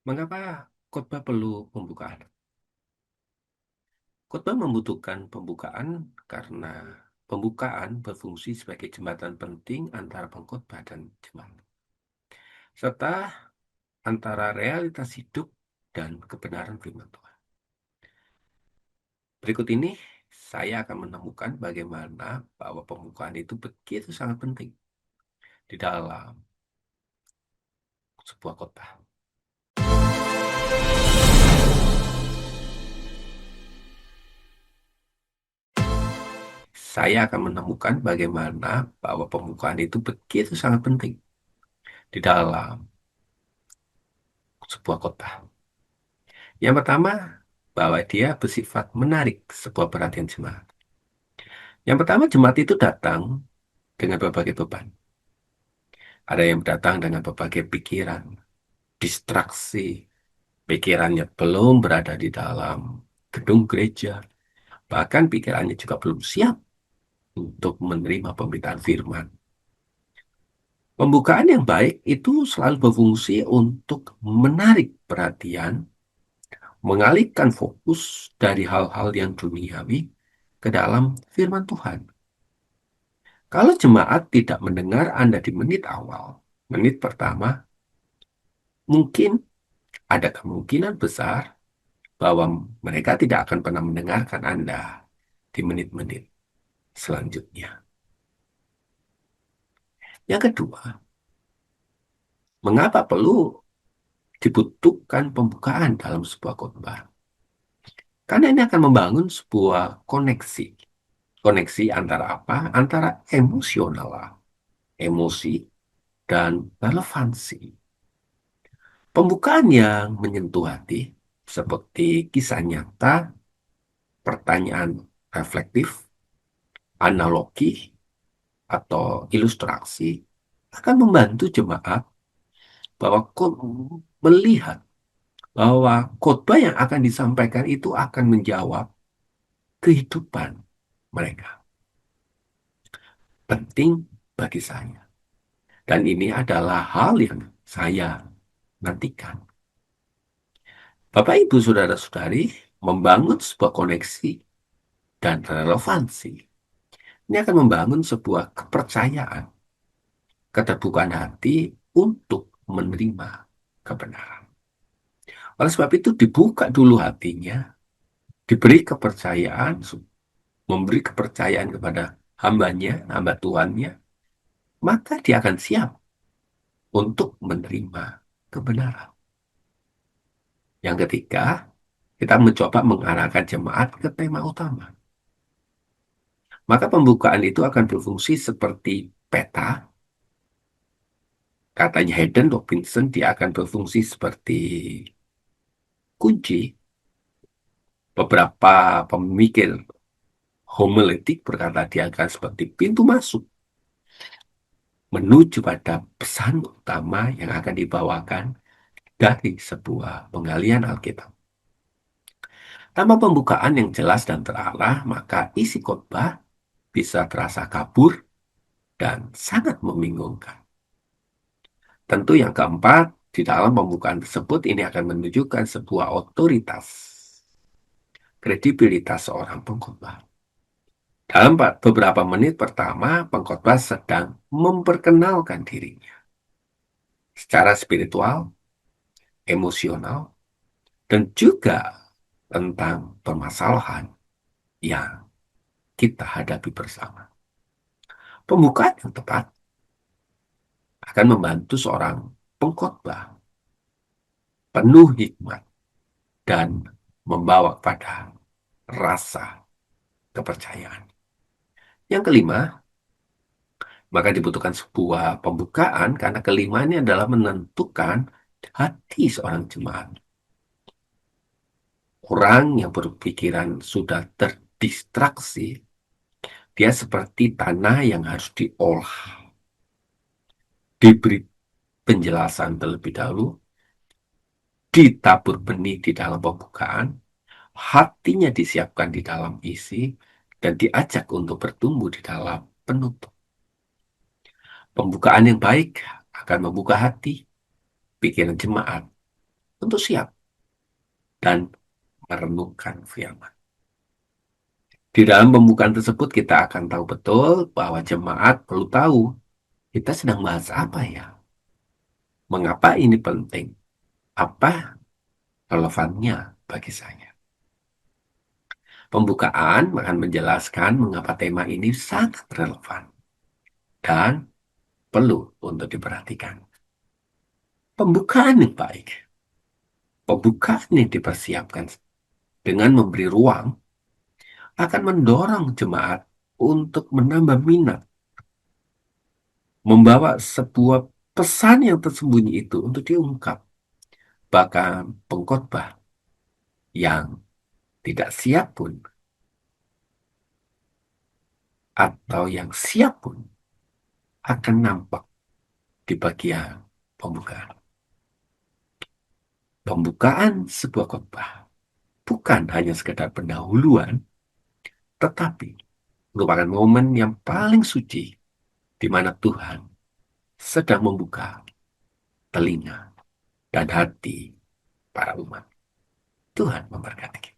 Mengapa khotbah perlu pembukaan? Khotbah membutuhkan pembukaan karena pembukaan berfungsi sebagai jembatan penting antara pengkhotbah dan jemaat, serta antara realitas hidup dan kebenaran firman Tuhan. Berikut ini saya akan menemukan bagaimana bahwa pembukaan itu begitu sangat penting di dalam sebuah khotbah. Saya akan menemukan bagaimana bahwa pembukaan itu begitu sangat penting di dalam sebuah khotbah. Yang pertama, bahwa dia bersifat menarik sebuah perhatian jemaat. Yang pertama, jemaat itu datang dengan berbagai beban. Ada yang datang dengan berbagai pikiran, distraksi, pikirannya belum berada di dalam gedung gereja, bahkan pikirannya juga belum siap untuk menerima pemberitaan firman. Pembukaan yang baik itu selalu berfungsi untuk menarik perhatian, mengalihkan fokus dari hal-hal yang duniawi ke dalam firman Tuhan. Kalau jemaat tidak mendengar Anda di menit awal, menit pertama, mungkin ada kemungkinan besar bahwa mereka tidak akan pernah mendengarkan Anda di menit-menit selanjutnya. Yang kedua, mengapa perlu dibutuhkan pembukaan dalam sebuah khotbah? Karena ini akan membangun sebuah koneksi. Koneksi antara apa? Antara emosional, emosi, dan relevansi. Pembukaan yang menyentuh hati, seperti kisah nyata, pertanyaan reflektif, analogi, atau ilustrasi, akan membantu jemaat bahwa melihat bahwa khotbah yang akan disampaikan itu akan menjawab kehidupan mereka. Penting bagi saya. Dan ini adalah hal yang saya nantikan. Bapak, Ibu, Saudara-saudari, membangun sebuah koneksi dan relevansi. Ini akan membangun sebuah kepercayaan, keterbukaan hati untuk menerima kebenaran. Oleh sebab itu, dibuka dulu hatinya, diberi kepercayaan, memberi kepercayaan kepada hambanya, hamba Tuhannya, maka dia akan siap untuk menerima kebenaran. Yang ketiga, kita mencoba mengarahkan jemaat ke tema utama. Maka pembukaan itu akan berfungsi seperti peta. Katanya Hayden Robinson, dia akan berfungsi seperti kunci. Beberapa pemikir homiletik berkata dia akan seperti pintu masuk menuju pada pesan utama yang akan dibawakan dari sebuah penggalian Alkitab. Tanpa pembukaan yang jelas dan terarah, maka isi khotbah bisa terasa kabur dan sangat membingungkan. Tentu yang keempat, di dalam pembukaan tersebut ini akan menunjukkan sebuah otoritas, kredibilitas seorang pengkhotbah. Dalam beberapa menit pertama, pengkhotbah sedang memperkenalkan dirinya secara spiritual, emosional, dan juga tentang permasalahan yang kita hadapi bersama. Pembukaan yang tepat akan membantu seorang pengkhotbah penuh hikmat dan membawa pada rasa kepercayaan. Yang kelima, maka dibutuhkan sebuah pembukaan karena kelima ini adalah menentukan hati seorang jemaat. Orang yang berpikiran sudah terdistraksi, dia seperti tanah yang harus diolah, diberi penjelasan terlebih dahulu, ditabur benih di dalam pembukaan, hatinya disiapkan di dalam isi, dan diajak untuk bertumbuh di dalam penutup. Pembukaan yang baik akan membuka hati, pikiran jemaat, untuk siap dan merenungkan firman. Di dalam pembukaan tersebut kita akan tahu betul bahwa jemaat perlu tahu kita sedang bahas apa ya. Mengapa ini penting? Apa relevannya bagi saya? Pembukaan akan menjelaskan mengapa tema ini sangat relevan dan perlu untuk diperhatikan. Pembukaan yang baik, pembukaan yang dipersiapkan dengan memberi ruang akan mendorong jemaat untuk menambah minat, membawa sebuah pesan yang tersembunyi itu untuk diungkap. Bahkan pengkhotbah yang tidak siap pun atau yang siap pun akan nampak di bagian pembukaan. Pembukaan sebuah khotbah bukan hanya sekedar pendahuluan, tetapi merupakan momen yang paling suci di mana Tuhan sedang membuka telinga dan hati para umat. Tuhan memberkati kita.